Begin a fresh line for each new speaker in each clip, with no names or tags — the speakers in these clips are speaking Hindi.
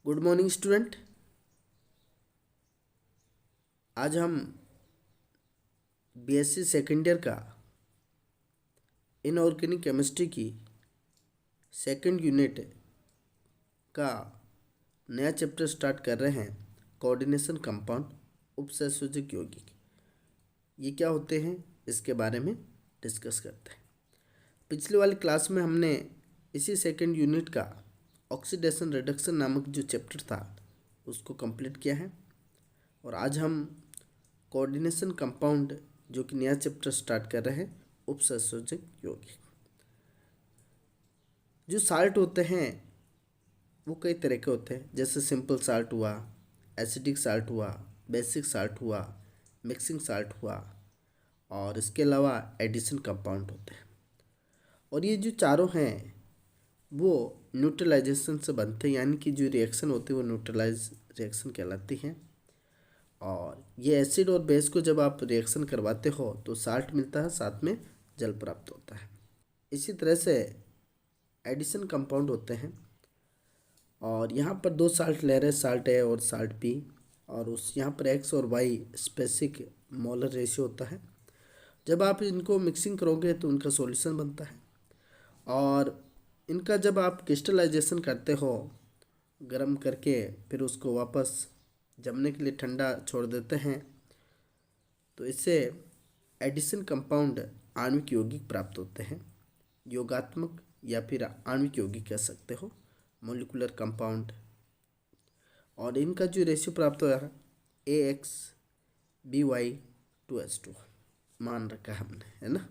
Good morning student. आज हम बीएससी सेकेंड ईयर का इनऑर्गेनिक केमिस्ट्री की सेकेंड यूनिट का नया चैप्टर स्टार्ट कर रहे हैं। कोऑर्डिनेशन कंपाउंड उपसंयोजक यौगिक ये क्या होते हैं इसके बारे में डिस्कस करते हैं। पिछले वाली क्लास में हमने इसी सेकेंड यूनिट का ऑक्सीडेशन रिडक्शन नामक जो चैप्टर था उसको कंप्लीट किया है और आज हम कोऑर्डिनेशन कंपाउंड जो कि नया चैप्टर स्टार्ट कर रहे हैं उपसंयोजक यौगिक। जो साल्ट होते हैं वो कई तरह के होते हैं, जैसे सिंपल साल्ट हुआ, एसिडिक साल्ट हुआ, बेसिक साल्ट हुआ, मिक्सिंग साल्ट हुआ और इसके अलावा एडिशन कंपाउंड होते हैं। और ये जो चारों हैं वो न्यूट्रलाइजेशन से बनते हैं, यानी कि जो रिएक्शन होती है वो न्यूट्रलाइज रिएक्शन कहलाती है। और ये एसिड और बेस को जब आप रिएक्शन करवाते हो तो साल्ट मिलता है, साथ में जल प्राप्त होता है। इसी तरह से एडिशन कंपाउंड होते हैं और यहाँ पर दो साल्ट ले रहे हैं, साल्ट ए और साल्ट बी, और उस यहाँ पर एक्स और वाई स्पेसिफिक मोलर रेशियो होता है। जब आप इनको मिक्सिंग करोगे तो उनका सॉल्यूशन बनता है और इनका जब आप क्रिस्टलाइजेशन करते हो गर्म करके फिर उसको वापस जमने के लिए ठंडा छोड़ देते हैं तो इससे एडिशन कंपाउंड आणविक यौगिक प्राप्त होते हैं। योगात्मक या फिर आणविक यौगिक कह सकते हो, मोलिकुलर कंपाउंड। और इनका जो रेशियो प्राप्त हुआ है AX BY2H2 मान रखा है हमने, है ना।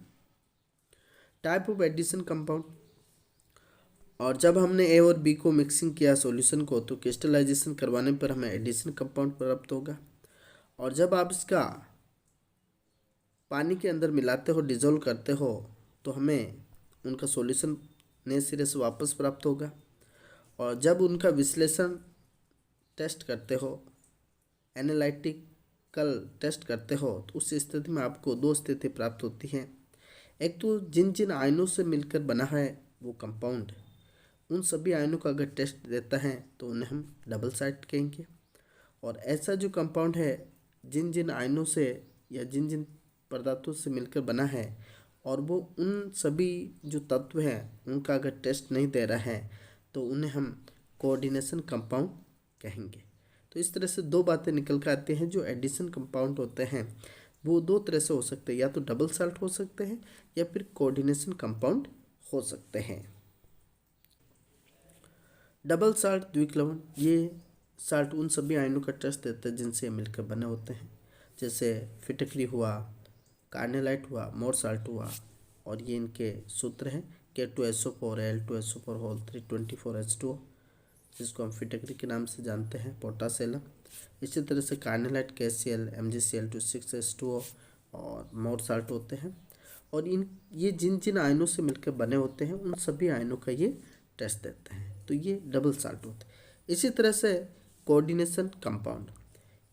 टाइप ऑफ एडिशन कंपाउंड, और जब हमने ए और बी को मिक्सिंग किया सॉल्यूशन को तो क्रिस्टलाइजेशन करवाने पर हमें एडिशन कंपाउंड प्राप्त होगा। और जब आप इसका पानी के अंदर मिलाते हो, डिजोल्व करते हो, तो हमें उनका सॉल्यूशन नए सिरे से वापस प्राप्त होगा। और जब उनका विश्लेषण टेस्ट करते हो, एनालिटिकल टेस्ट करते हो, तो उस स्थिति में आपको दो स्थिति प्राप्त होती हैं। एक तो जिन जिन आयनों से मिलकर बना है वो कंपाउंड, उन सभी आयनों का अगर टेस्ट देता है तो उन्हें हम डबल साइड कहेंगे। और ऐसा जो कंपाउंड है जिन जिन आयनों से या जिन जिन पदार्थों से मिलकर बना है और वो उन सभी जो तत्व हैं उनका अगर टेस्ट नहीं दे रहा है तो उन्हें हम कोऑर्डिनेशन कंपाउंड कहेंगे। तो इस तरह से दो बातें निकल कर आती हैं। जो एडिशन कंपाउंड होते हैं वो दो तरह से हो सकते हैं, या तो डबल साल्ट हो सकते हैं या फिर कोऑर्डिनेशन कंपाउंड हो सकते हैं। डबल साल्ट द्विक लवण, ये साल्ट उन सभी आयनों का टेस्ट देता है जिनसे ये मिलकर बने होते हैं, जैसे फिटकरी हुआ, कार्नेलाइट हुआ, मोर साल्ट हुआ। और ये इनके सूत्र हैं K2SO4 Al2SO4 324H2O, जिसको हम फिटकरी के नाम से जानते हैं, पोटासेलम। इसी तरह से कार्नेलाइट KCl MgCl2 6H2O और मोर साल्ट होते हैं। और ये जिन जिन आयनों से मिलकर बने होते हैं उन सभी आयनों का ये टेस्ट देते हैं, तो ये डबल साल्ट होते हैं। इसी तरह से कोऑर्डिनेशन कंपाउंड,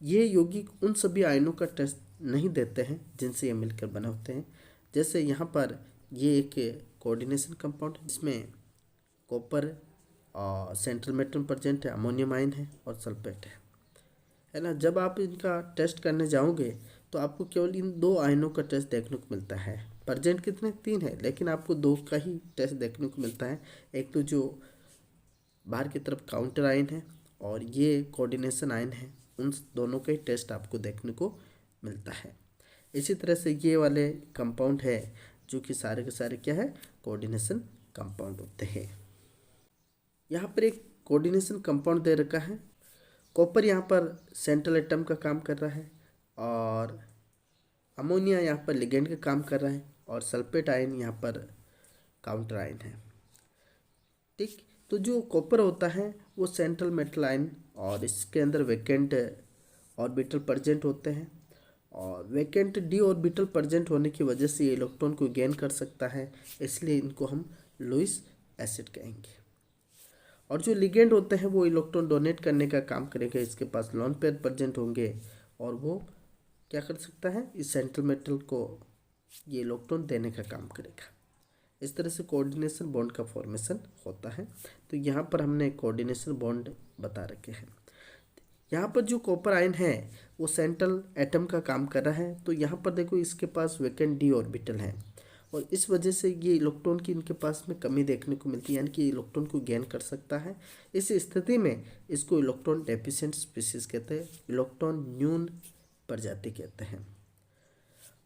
ये यौगिक उन सभी आयनों का टेस्ट नहीं देते हैं जिनसे ये मिलकर बने होते हैं। जैसे यहाँ पर ये एक कोऑर्डिनेशन कंपाउंड है, इसमें कॉपर और सेंट्रल मेटल प्रेजेंट है, अमोनियम आयन है और सल्फेट है ना। जब आप इनका टेस्ट करने जाओगे तो आपको केवल इन दो आयनों का टेस्ट देखने को मिलता है। प्रेजेंट कितने, तीन है, लेकिन आपको दो का ही टेस्ट देखने को मिलता है। एक तो जो बाहर की तरफ काउंटर आयन है और ये कोऑर्डिनेशन आयन है, उन दोनों का ही टेस्ट आपको देखने को मिलता है। इसी तरह से ये वाले कंपाउंड है जो कि सारे के सारे क्या है, कोऑर्डिनेशन कंपाउंड होते हैं। यहाँ पर एक कोऑर्डिनेशन कंपाउंड दे रखा है। कॉपर यहाँ पर सेंट्रल एटम का काम कर रहा है और अमोनिया यहाँ पर लिगेंड का काम कर रहा है और सल्फेट आयन यहाँ पर काउंटर आयन है। ठीक, तो जो कॉपर होता है वो सेंट्रल मेटल आयन और इसके अंदर वैकेंट ऑर्बिटल प्रेजेंट होते हैं, और वैकेंट डी ऑर्बिटल प्रेजेंट होने की वजह से ये इलेक्ट्रॉन को गेन कर सकता है, इसलिए इनको हम लुईस एसिड कहेंगे। और जो लिगेंड होते हैं वो इलेक्ट्रॉन डोनेट करने का काम करेंगे, इसके पास लोन पेयर प्रेजेंट होंगे और वो क्या कर सकता है, इस सेंट्रल मेटल को ये इलेक्ट्रॉन देने का काम करेगा। इस तरह से कोऑर्डिनेशन बॉन्ड का फॉर्मेशन होता है। तो यहाँ पर हमने कोऑर्डिनेशन बॉन्ड बता रखे हैं। यहाँ पर जो कॉपर आयन है वो सेंट्रल एटम का काम कर रहा है। तो यहाँ पर देखो इसके पास वैकेंट डी ऑर्बिटल है और इस वजह से ये इलेक्ट्रॉन की इनके पास में कमी देखने को मिलती है, यानी कि इलेक्ट्रॉन को गेन कर सकता है। इस स्थिति में इसको इलेक्ट्रॉन डेफिशिएंट स्पीशीज कहते हैं, इलेक्ट्रॉन न्यून प्रजाति कहते हैं।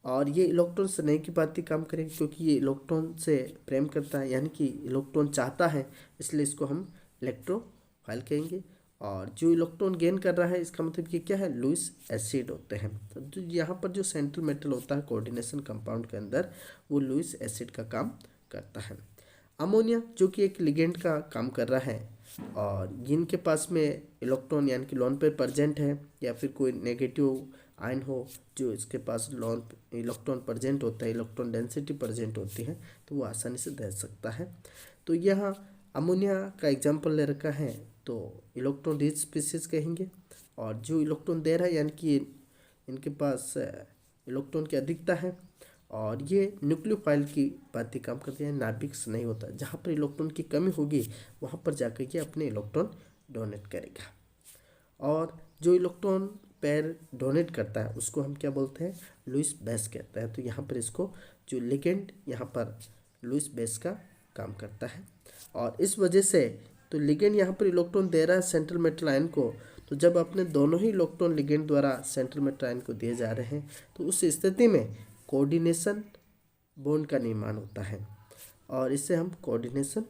और ये इलेक्ट्रॉन स्नेह की भांति काम करेगा क्योंकि ये इलेक्ट्रॉन से प्रेम करता है, यानी कि इलेक्ट्रॉन चाहता है, इसलिए इसको हम इलेक्ट्रोफाइल कहेंगे। और जो इलेक्ट्रॉन गेन कर रहा है इसका मतलब ये क्या है, लुईस एसिड होते हैं। तो यहाँ पर जो सेंट्रल मेटल होता है कोऑर्डिनेशन कंपाउंड के अंदर वो लुईस एसिड का काम करता है। अमोनिया जो कि एक लिगेंड का काम कर रहा है और जिनके पास में इलेक्ट्रॉन यानी कि लोन पेयर प्रेजेंट है या फिर कोई नेगेटिव आयन हो जो इसके पास लोन इलेक्ट्रॉन प्रेजेंट होता है, इलेक्ट्रॉन डेंसिटी प्रेजेंट होती है, तो वो आसानी से दे सकता है। तो यहाँ अमोनिया का एग्जांपल ले रखा है तो इलेक्ट्रॉन रिच स्पीशीज कहेंगे। और जो इलेक्ट्रॉन दे रहा है यानी कि इनके पास इलेक्ट्रॉन की अधिकता है और ये न्यूक्लियोफाइल की भांति काम करते हैं, नाभिक नहीं होता। जहाँ पर इलेक्ट्रॉन की कमी होगी वहाँ पर जाकर ये अपने इलेक्ट्रॉन डोनेट करेगा। और जो इलेक्ट्रॉन पेयर डोनेट करता है उसको हम क्या बोलते हैं, लुईस बेस कहता है। तो यहाँ पर इसको जो लिगेंड यहाँ पर लुईस बेस का काम करता है और इस वजह से तो लिगेंड यहाँ पर इलेक्ट्रॉन दे रहा है सेंट्रल मेटल आयन को। तो जब अपने दोनों ही इलेक्ट्रॉन लिगेंड द्वारा सेंट्रल मेटल आयन को दिए जा रहे हैं तो उस स्थिति में कोऑर्डिनेशन बॉन्ड का निर्माण होता है और इसे हम कोऑर्डिनेशन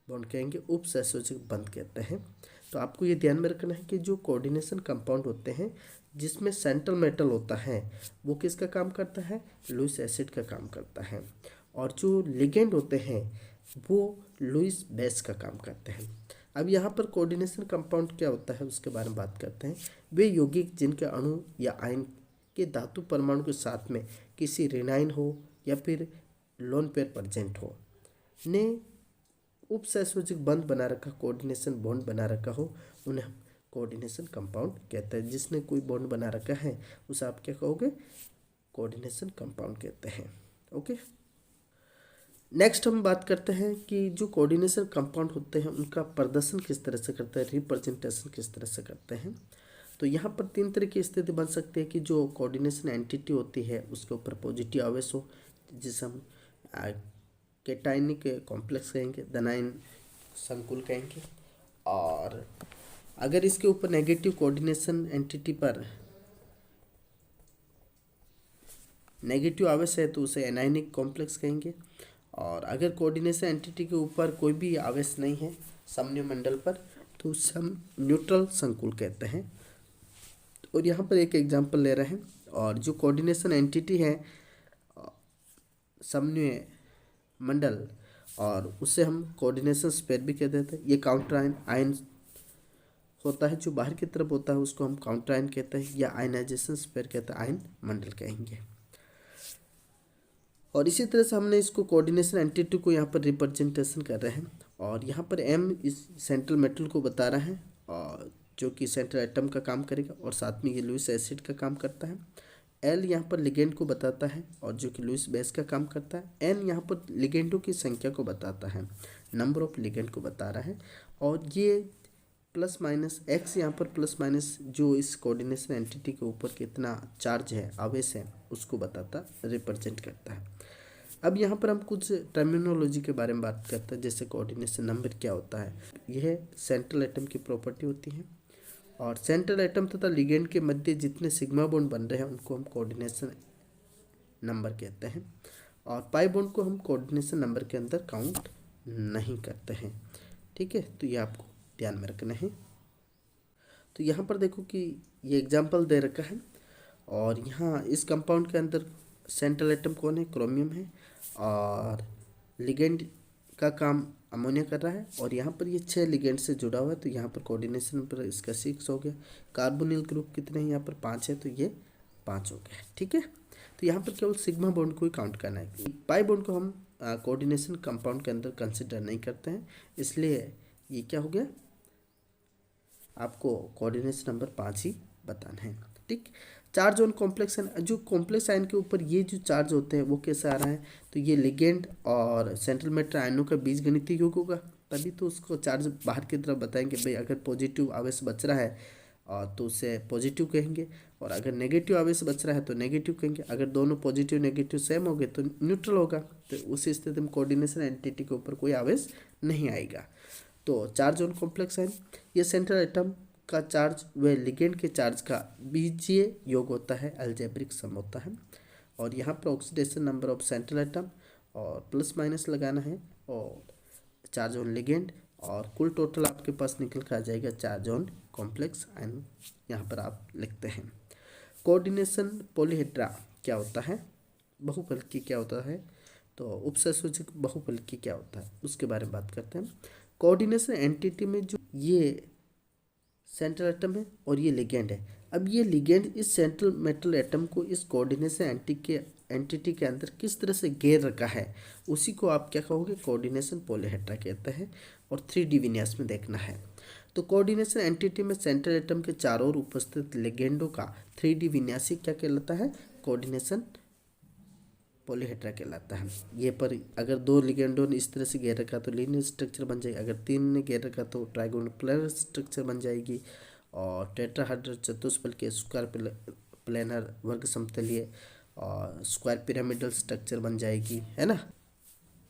बॉन्ड कहेंगे, उपसंयोजक बंध कहते हैं। तो आपको ये ध्यान में रखना है कि जो कोऑर्डिनेशन कंपाउंड होते हैं जिसमें सेंट्रल मेटल होता है वो किसका काम करता है, लुईस एसिड का काम करता है। और जो लिगेंड होते हैं वो लुईस बेस का काम करते हैं। अब यहाँ पर कोऑर्डिनेशन कंपाउंड क्या होता है उसके बारे में बात करते हैं। वे यौगिक जिनके अणु या आयन के धातु परमाणु के साथ में किसी ऋणायन हो या फिर लोन पेयर प्रेजेंट हो ने उपसंयोजक बंध बना रखा, कोऑर्डिनेशन बॉन्ड बना रखा हो, उन्हें हम कोऑर्डिनेशन कंपाउंड कहते हैं। जिसने कोई बॉन्ड बना रखा है उसे आप क्या कहोगे, कोऑर्डिनेशन कंपाउंड कहते हैं। ओके, नेक्स्ट हम बात करते हैं कि जो कोऑर्डिनेशन कंपाउंड होते हैं उनका प्रदर्शन किस तरह से करते हैं, रिप्रेजेंटेशन किस तरह से करते हैं। तो यहाँ पर तीन तरह की स्थिति बन सकती है कि जो कोऑर्डिनेशन एंटिटी होती है उसके ऊपर पॉजिटिव आवेश हो, जिसे हम कैटायनिक कॉम्प्लेक्स कहेंगे, धनायन संकुल कहेंगे। और अगर इसके ऊपर नेगेटिव कोऑर्डिनेशन एंटिटी पर नेगेटिव आवेश है तो उसे एनायनिक कॉम्प्लेक्स कहेंगे। और अगर कोऑर्डिनेशन एंटिटी के ऊपर कोई भी आवेश नहीं है समन्वय मंडल पर तो उसे हम न्यूट्रल संकुल कहते हैं। और यहाँ पर एक एग्जांपल ले रहे हैं। और जो कोऑर्डिनेशन एंटिटी है समन्वय मंडल और उसे हम कोऑर्डिनेशन स्पेयर भी कह देते हैं। ये काउंटर आयन होता है जो बाहर की तरफ होता है उसको हम काउंटर आयन कहते हैं या आयनाइजेशन स्पेयर कहते हैं, आयन मंडल कहेंगे। और इसी तरह से हमने इसको कोऑर्डिनेशन एंटिटी को यहाँ पर रिप्रेजेंटेशन कर रहे हैं। और यहाँ पर एम इस सेंट्रल मेटल को बता रहा है और जो कि सेंट्रल एटम का काम करेगा और साथ में ये लुईस एसिड का काम करता है। एल यहाँ पर लिगेंड को बताता है और जो कि लुईस बेस का काम करता है। एन यहाँ पर लिगेंडों की संख्या को बताता है, नंबर ऑफ लिगेंड को बता रहा है। और ये प्लस माइनस एक्स यहाँ पर प्लस माइनस जो इस कोऑर्डिनेशन एंटिटी के ऊपर कितना चार्ज है, आवेश है, उसको बताता रिप्रेजेंट करता है। अब यहाँ पर हम कुछ टर्मिनोलॉजी के बारे में बात करते हैं, जैसे कोऑर्डिनेशन नंबर क्या होता है। यह सेंट्रल एटम की प्रॉपर्टी होती है और सेंट्रल एटम तथा लिगेंड के मध्य जितने सिग्मा बॉन्ड बन रहे हैं उनको हम कोऑर्डिनेशन नंबर कहते हैं। और पाई बॉन्ड को हम कोऑर्डिनेशन नंबर के अंदर काउंट नहीं करते हैं। ठीक है, तो ये आपको ध्यान में रखना है। तो यहाँ पर देखो कि ये एग्जांपल दे रखा है और यहाँ इस कंपाउंड के अंदर सेंट्रल एटम कौन है, क्रोमियम है और लिगेंड का काम अमोनिया कर रहा है। और यहाँ पर ये 6 लिगेंड से जुड़ा हुआ है तो यहाँ पर कोऑर्डिनेशन पर इसका 6 हो गया। कार्बोनिल ग्रुप कितने हैं, यहाँ पर 5 है तो ये 5 हो गया। ठीक है, तो यहाँ पर केवल सिग्मा बॉन्ड को ही काउंट करना है। पाई बॉन्ड को हम कोऑर्डिनेशन कंपाउंड के अंदर कंसिडर नहीं करते हैं, इसलिए ये क्या हो गया, आपको कोऑर्डिनेशन नंबर 5 ही बताना है। ठीक, चार्ज ऑन कॉम्प्लेक्स आयन, जो कॉम्प्लेक्स आयन के ऊपर ये जो चार्ज होते हैं वो कैसे आ रहा है, तो ये लिगेंड और सेंट्रल मैटर आयनों का बीजगणितीय योग होगा, तभी तो उसको चार्ज बाहर की तरफ बताएंगे भाई। अगर पॉजिटिव आवेश बच रहा है तो उसे पॉजिटिव कहेंगे, और अगर नेगेटिव आवेश बच रहा है तो नेगेटिव कहेंगे। अगर दोनों पॉजिटिव नेगेटिव सेम हो गए तो न्यूट्रल होगा, तो उस स्थिति में कोऑर्डिनेशन एंटिटी के ऊपर कोई आवेश नहीं आएगा। तो चार्ज ऑन कॉम्प्लेक्स आयन, ये सेंट्रल एटम का चार्ज व लिगेंड के चार्ज का बीजीय योग होता है, अलजेब्रिक सम होता है। और यहाँ पर oxidation number of central atom और प्लस माइनस लगाना है, और चार्ज ऑन लिगेंड, और कुल टोटल आपके पास निकल कर आ जाएगा चार्ज ऑन कॉम्प्लेक्स आयन, यहाँ पर आप लिखते हैं। कोऑर्डिनेशन पॉलीहेड्रा क्या होता है, बहुफलकी क्या होता है, तो उपसंयोजक बहुफलकी क्या होता है, उसके बारे में बात करते हैं। कोऑर्डिनेशन एंटिटी में जो ये सेंट्रल एटम है और ये लिगेंड है, अब ये लिगेंड इस सेंट्रल मेटल एटम को इस कोऑर्डिनेशन एंटिटी के अंदर किस तरह से घेर रखा है, उसी को आप क्या कहोगे, कोऑर्डिनेशन पॉलीहेड्रा कहते हैं, और 3D विन्यास में देखना है। तो कोऑर्डिनेशन एंटिटी में सेंट्रल एटम के चारों ओर उपस्थित लिगेंडों का 3D विन्यासी क्या कहलाता है, कोऑर्डिनेशन पॉलीहेड्रा कहलाता है। ये पर अगर दो लिगेंडों ने इस तरह से घेर रखा तो लीनियर स्ट्रक्चर बन जाएगी, अगर तीन ने घेर रखा तो ट्राइगोनल स्ट्रक्चर बन जाएगी, और टेट्राहेड्रल चतुष्फल के स्क्वायर प्लेनर वर्ग समतलीय और स्क्वायर पिरामिडल स्ट्रक्चर बन जाएगी, है ना।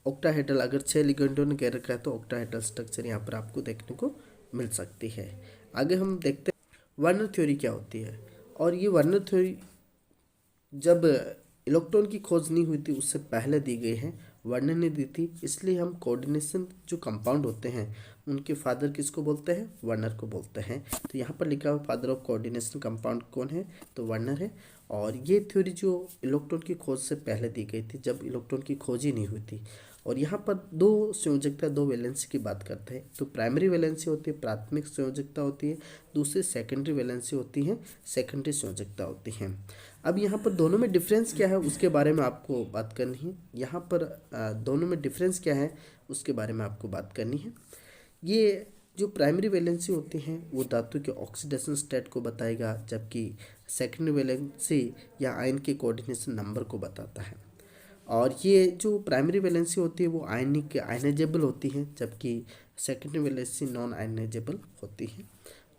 ऑक्टाहेड्रल, अगर 6 लिगेंडों ने घेर रखा है तो ऑक्टाहेड्रल स्ट्रक्चर यहाँ पर आपको देखने को मिल सकती है। आगे हम देखते हैं वर्नर थ्योरी क्या होती है, और ये वर्नर थ्योरी जब इलेक्ट्रॉन की खोज नहीं हुई थी उससे पहले दी गई है, वर्नर ने दी थी, इसलिए हम कोऑर्डिनेशन जो कंपाउंड होते हैं उनके फादर किसको बोलते हैं, वर्नर को बोलते हैं। तो यहाँ पर लिखा हुआ फादर ऑफ कोऑर्डिनेशन कंपाउंड कौन है, तो वर्नर है। और ये थ्योरी जो इलेक्ट्रॉन की खोज से पहले दी गई थी, जब इलेक्ट्रॉन की खोज ही नहीं हुई थी। और यहाँ पर दो संयोजकता, दो वैलेंसी की बात करते हैं, तो प्राइमरी वैलेंसी होती है, प्राथमिक संयोजकता होती है, दूसरी सेकेंडरी वैलेंसी होती है, सेकेंडरी संयोजकता होती है। अब यहाँ पर दोनों में डिफरेंस क्या है उसके बारे में आपको बात करनी है। यहाँ पर दोनों में डिफरेंस क्या है उसके बारे में आपको बात करनी है। ये जो प्राइमरी वैलेंसी होती हैं वो धातु के ऑक्सीडेशन स्टेट को बताएगा, जबकि सेकेंडरी वैलेंसी या आयन के कोऑर्डिनेशन नंबर को बताता है। और ये जो प्राइमरी वैलेंसी होती है वो आयनाइजेबल होती है, जबकि सेकेंडरी वैलेंसी नॉन आयनाइजेबल होती है।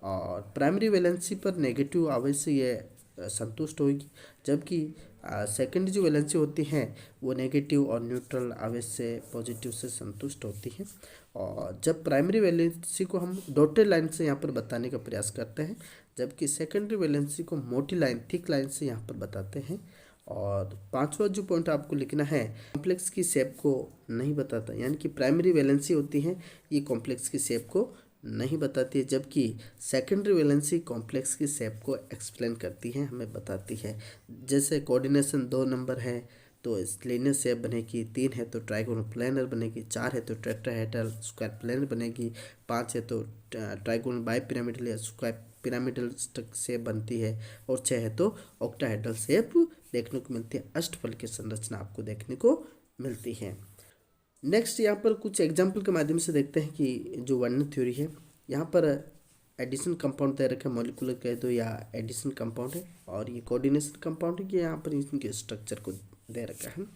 और प्राइमरी वैलेंसी पर नेगेटिव आवेश से ये संतुष्ट होगी, जबकि सेकेंडरी जो वैलेंसी होती है वो नेगेटिव और न्यूट्रल आवेश से पॉजिटिव से संतुष्ट होती है। और जब प्राइमरी वैलेंसी को हम डॉटेड लाइन से यहाँ पर बताने का प्रयास करते हैं, जबकि सेकेंडरी वैलेंसी को मोटी लाइन, थिक लाइन से यहाँ पर बताते हैं। और पांचवा जो पॉइंट आपको लिखना है, कॉम्प्लेक्स की शेप को नहीं बताता, यानी कि प्राइमरी वैलेंसी होती है ये कॉम्प्लेक्स की शेप को नहीं बताती है, जबकि सेकेंडरी वैलेंसी कॉम्प्लेक्स की शेप को एक्सप्लेन करती है, हमें बताती है। जैसे कोऑर्डिनेशन 2 नंबर है तो लीनियर शेप बनेगी, 3 है तो ट्राइगोनल प्लेनर बनेगी, 4 है तो टेट्राहेड्रल स्क्वायर प्लेनर बनेगी, 5 है तो ट्राइगोनल बाई पिरामिडल या स्क्वायर पिरामिडल शेप बनती है, और 6 है तो ऑक्टाहेड्रल शेप देखने को मिलती है। अष्टफल की संरचना आपको देखने को मिलती है। नेक्स्ट यहाँ पर कुछ एग्जाम्पल के माध्यम से देखते हैं कि जो वर्नर थ्योरी है, यहाँ पर एडिशन कंपाउंड दे रखा है, मॉलिक्यूलर कह दो या एडिशन कंपाउंड है, और ये कोऑर्डिनेशन कंपाउंड है कि यहाँ पर इनके स्ट्रक्चर को दे रखा है।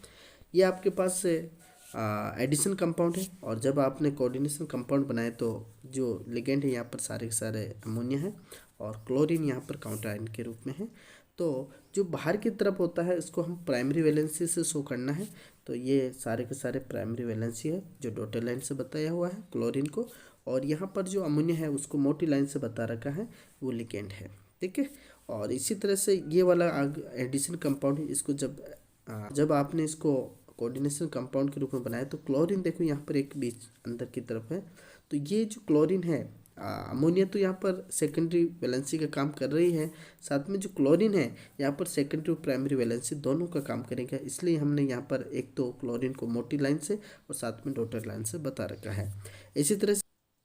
ये आपके पास एडिशन कंपाउंड है, और जब आपने कोऑर्डिनेशन कंपाउंड बनाए तो जो लिगेंड है यहाँ पर सारे के सारे अमोनिया है, और क्लोरीन यहाँ पर काउंटर आयन के रूप में है। तो जो बाहर की तरफ होता है इसको हम प्राइमरी वैलेंसी से शो करना है, तो ये सारे के सारे प्राइमरी वैलेंसी है जो डॉटेड लाइन से बताया हुआ है क्लोरीन को, और यहाँ पर जो अमोनिया है उसको मोटी लाइन से बता रखा है, वो लिगेंड है, ठीक है। और इसी तरह से ये वाला एडिशन कंपाउंड है, इसको जब आपने इसको कोऑर्डिनेशन कंपाउंड के रूप में बनाया तो क्लोरीन देखो यहाँ पर एक बीच अंदर की तरफ है, तो ये जो क्लोरीन है, अमोनिया तो यहाँ पर सेकेंडरी वैलेंसी का काम कर रही है, साथ में जो क्लोरीन है यहाँ पर सेकेंडरी और प्राइमरी वैलेंसी दोनों का काम करेगा, इसलिए हमने यहाँ पर एक तो क्लोरीन को मोटी लाइन से और साथ में डॉटेड लाइन से बता रखा है। इसी तरह से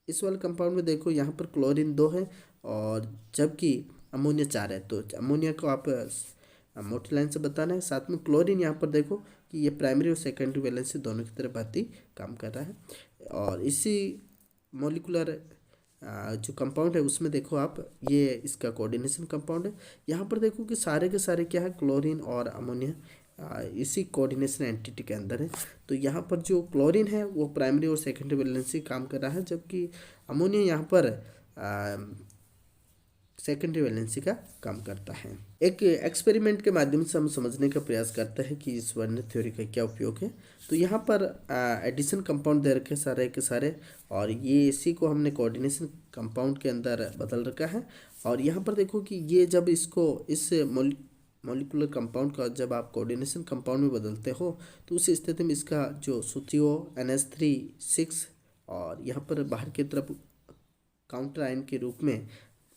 इस वाले कंपाउंड में देखो यहाँ पर क्लोरीन 2 है और जबकि अमोनिया 4 है, तो अमोनिया को आप मोटी लाइन से बताना है, साथ में क्लोरीन यहाँ पर देखो कि ये प्राइमरी और सेकेंडरी वैलेंसी दोनों की तरह बात ही काम कर रहा है। और इसी मॉलिकुलर जो कंपाउंड है उसमें देखो आप, ये इसका कोऑर्डिनेशन कंपाउंड है। यहाँ पर देखो कि सारे के सारे क्या है, क्लोरीन और अमोनिया इसी कोऑर्डिनेशन एंटिटी के अंदर है। तो यहाँ पर जो क्लोरीन है वो प्राइमरी और सेकेंडरी वैलेंसी काम कर रहा है, जबकि अमोनिया यहाँ पर सेकेंडरी वैलेंसी का काम करता है। एक एक्सपेरिमेंट के माध्यम से हम समझने का प्रयास करते हैं कि इस वर्णन थ्योरी का क्या उपयोग है। तो यहाँ पर एडिशन कंपाउंड दे रखे सारे के सारे, और ये इसी को हमने कोऑर्डिनेशन कंपाउंड के अंदर बदल रखा है। और यहाँ पर देखो कि ये जब इसको इस मॉलिक्यूलर कंपाउंड का जब आप कोऑर्डिनेशन कंपाउंड में बदलते हो तो उस स्थिति में इसका जो CO NH3 6 और यहाँ पर बाहर की तरफ काउंटर आयन के रूप में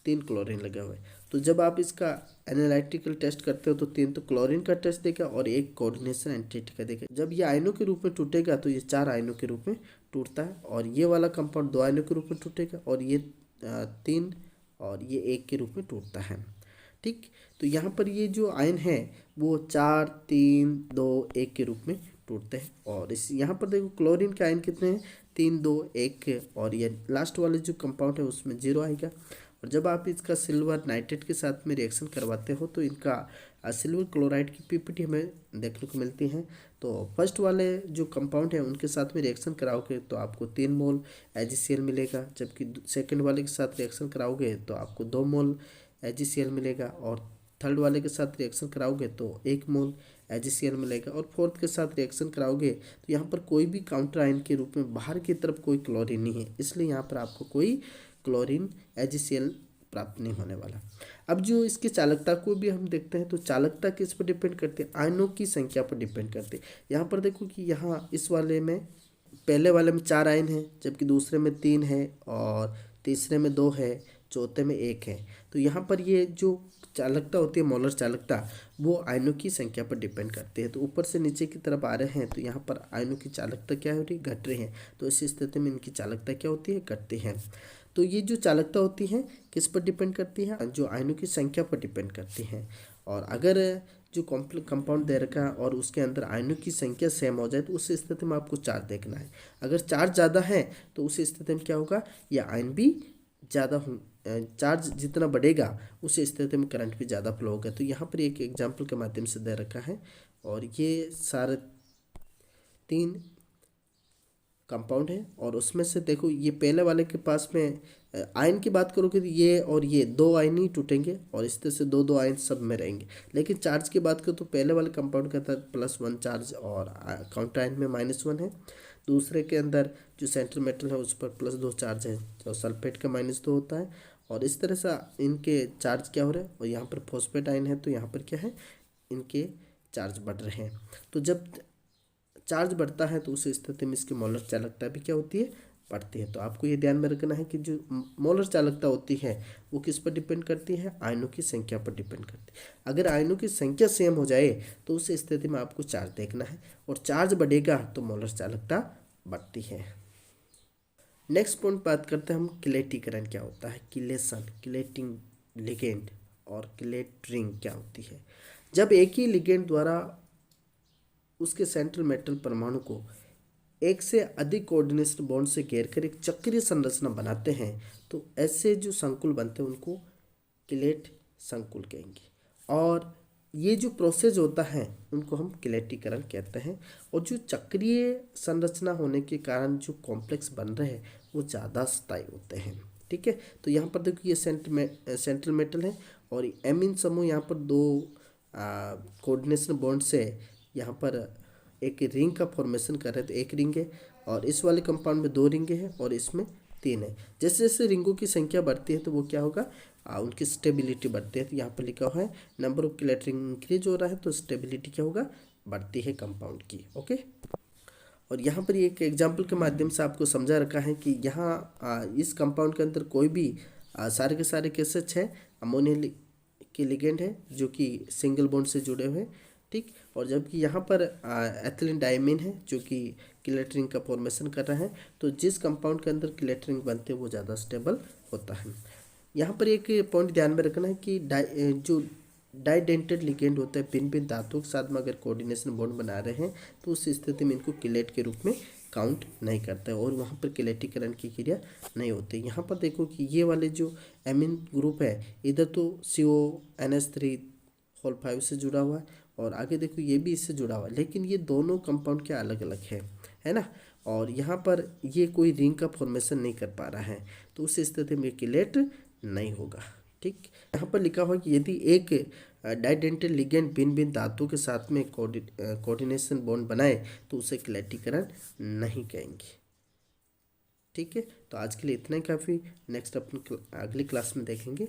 3 क्लोरीन लगा हुआ है। तो जब आप इसका एनालिटिकल टेस्ट करते हो तो 3 तो क्लोरीन का टेस्ट देगा और 1 कोऑर्डिनेशन एंटिटी का देगा। जब ये आयनों के रूप में टूटेगा तो ये 4 आयनों के रूप में टूटता है, और ये वाला कंपाउंड 2 आयनों के रूप में टूटेगा, और ये 3 और ये 1 के रूप में टूटता है। ठीक, तो यहाँ पर ये जो आयन है वो 4 3 2 1 के रूप में टूटते हैं। और इस यहाँ पर देखो क्लोरीन के आयन कितने हैं, 3 2 1, और ये लास्ट वाले जो कंपाउंड है उसमें 0 आएगा। और जब आप इसका सिल्वर नाइट्रेट के साथ में रिएक्शन करवाते हो तो इनका सिल्वर क्लोराइड की पीपीटी हमें देखने को मिलती है। तो फर्स्ट वाले जो कंपाउंड है उनके साथ में रिएक्शन कराओगे तो आपको 3 मोल AgCl मिलेगा, जबकि सेकंड वाले के साथ रिएक्शन कराओगे तो आपको 2 मोल AgCl मिलेगा, और थर्ड वाले के साथ रिएक्शन कराओगे तो 1 मोल AgCl मिलेगा, और फोर्थ के साथ रिएक्शन कराओगे तो यहाँ पर कोई भी काउंटर आयन के रूप में बाहर की तरफ कोई क्लोरीन नहीं है, इसलिए यहाँ पर आपको कोई क्लोरीन AgCl प्राप्त नहीं होने वाला। अब जो इसकी चालकता को भी हम देखते हैं तो चालकता किस पर डिपेंड करती है, आयनों की संख्या पर डिपेंड करती है। यहाँ पर देखो कि यहाँ इस वाले में पहले वाले में 4 आयन है, जबकि दूसरे में 3 है, और तीसरे में 2 है, चौथे में 1 है। तो यहाँ पर ये जो चालकता होती है, मोलर चालकता, वो आयनों की संख्या पर डिपेंड करती है। तो ऊपर से नीचे की तरफ आ रहे हैं तो यहाँ पर आयनों की चालकता क्या हो रही है, घट रही है। तो इस स्थिति में इनकी चालकता क्या होती है, घटती है। तो ये जो चालकता होती है किस पर डिपेंड करती है, जो आयनों की संख्या पर डिपेंड करती है। और अगर जो कंपाउंड दे रखा है और उसके अंदर आयनों की संख्या सेम हो जाए तो उस स्थिति में आपको चार्ज देखना है। अगर चार्ज ज़्यादा है तो उस स्थिति में क्या होगा, यह आयन भी ज़्यादा चार्ज जितना बढ़ेगा उस स्थिति में करंट भी ज़्यादा फ्लो होगा। तो यहाँ पर एक एग्जाम्पल के माध्यम से दे रखा है, और ये सारे 3 कंपाउंड है, और उसमें से देखो ये पहले वाले के पास में आयन की बात करोगे तो ये और ये 2 आयन ही टूटेंगे, और इस तरह से 2 आयन सब में रहेंगे। लेकिन चार्ज की बात करो तो पहले वाले कंपाउंड के अंदर +1 चार्ज और काउंटर आयन में -1 है। दूसरे के अंदर जो सेंट्रल मेटल है उस पर +2 चार्ज है, तो सल्फेट का -2 होता है। और इस तरह से इनके चार्ज क्या हो रहे हैं, और यहाँ पर फॉस्फेट आयन है तो यहाँ पर क्या है, इनके चार्ज बढ़ रहे हैं। तो जब चार्ज बढ़ता है तो उस स्थिति में इसकी मोलर चालकता भी क्या होती है, बढ़ती है। तो आपको ये ध्यान में रखना है कि जो मोलर चालकता होती है वो किस पर डिपेंड करती है, आयनों की संख्या पर डिपेंड करती है। अगर आयनों की संख्या सेम हो जाए तो उस स्थिति में आपको चार्ज देखना है, और चार्ज बढ़ेगा तो मोलर चालकता बढ़ती है। नेक्स्ट पॉइंट बात करते हैं हम, किलेटीकरण क्या होता है, किलेशन, किलेटिंग लिगेंड, और किलेटरिंग क्या होती है। जब एक ही लिगेंड द्वारा उसके सेंट्रल मेटल परमाणु को एक से अधिक कोऑर्डिनेशन बॉन्ड से घेर कर एक चक्रीय संरचना बनाते हैं तो ऐसे जो संकुल बनते हैं उनको किलेट संकुल कहेंगे। और ये जो प्रोसेस होता है उनको हम किलेटीकरण कहते हैं। और जो चक्रीय संरचना होने के कारण जो कॉम्प्लेक्स बन रहे हैं वो ज़्यादा स्थायी होते हैं। ठीक है, तो यहाँ पर देखो ये सेंट्रल मेटल है, और एमीन समूह यहाँ पर 2 कोऑर्डिनेशन बॉन्ड से यहाँ पर एक रिंग का फॉर्मेशन कर रहे हैं। तो एक रिंग है, और इस वाले कंपाउंड में 2 रिंगे हैं, और इसमें 3 है। जैसे जैसे रिंगों की संख्या बढ़ती है तो वो क्या होगा, उनकी स्टेबिलिटी बढ़ती है। तो यहाँ पर लिखा हुआ है नंबर ऑफ किलेटरिंग इंक्रीज हो रहा है तो स्टेबिलिटी क्या होगा, बढ़ती है कंपाउंड की। ओके, और यहाँ पर एक एग्जाम्पल के माध्यम से आपको समझा रखा है कि यहाँ इस कंपाउंड के अंदर कोई भी सारे के सारे केसेस 6 अमोनिया के लिगेंड है जो कि सिंगल बॉन्ड से जुड़े हुए हैं। ठीक, और जबकि यहाँ पर एथिलीन डायमीन है जो कि किलेटरिंग का फॉर्मेशन कर रहा है। तो जिस कंपाउंड के अंदर किलेटरिंग बनते हैं वो ज़्यादा स्टेबल होता है। यहाँ पर एक पॉइंट ध्यान में रखना है कि जो डाइडेंटेड लिगेंड होता है, भिन्न भिन्न धातुओं के साथ में अगर कोऑर्डिनेशन बॉन्ड बना रहे हैं तो उस स्थिति में इनको किलेट के रूप में काउंट नहीं करता है और वहाँ पर किलेटीकरण की क्रिया नहीं होती। यहाँ पर देखो कि ये वाले जो एमीन ग्रुप है, इधर तो CONH3 से जुड़ा हुआ है और आगे देखो ये भी इससे जुड़ा हुआ है, लेकिन ये दोनों कंपाउंड क्या अलग अलग है ना। और यहाँ पर ये कोई रिंग का फॉर्मेशन नहीं कर पा रहा है, तो उस स्थिति में किलेट नहीं होगा। ठीक, यहाँ पर लिखा हुआ कि यदि एक डाइडेंटल लिगेंड भिन्न भिन्न धातु के साथ में कोऑर्डिनेशन बॉन्ड बनाए तो उसे किलेटीकरण नहीं कहेंगे। ठीक है, तो आज के लिए इतना ही काफ़ी। नेक्स्ट अपन अगली क्लास में देखेंगे।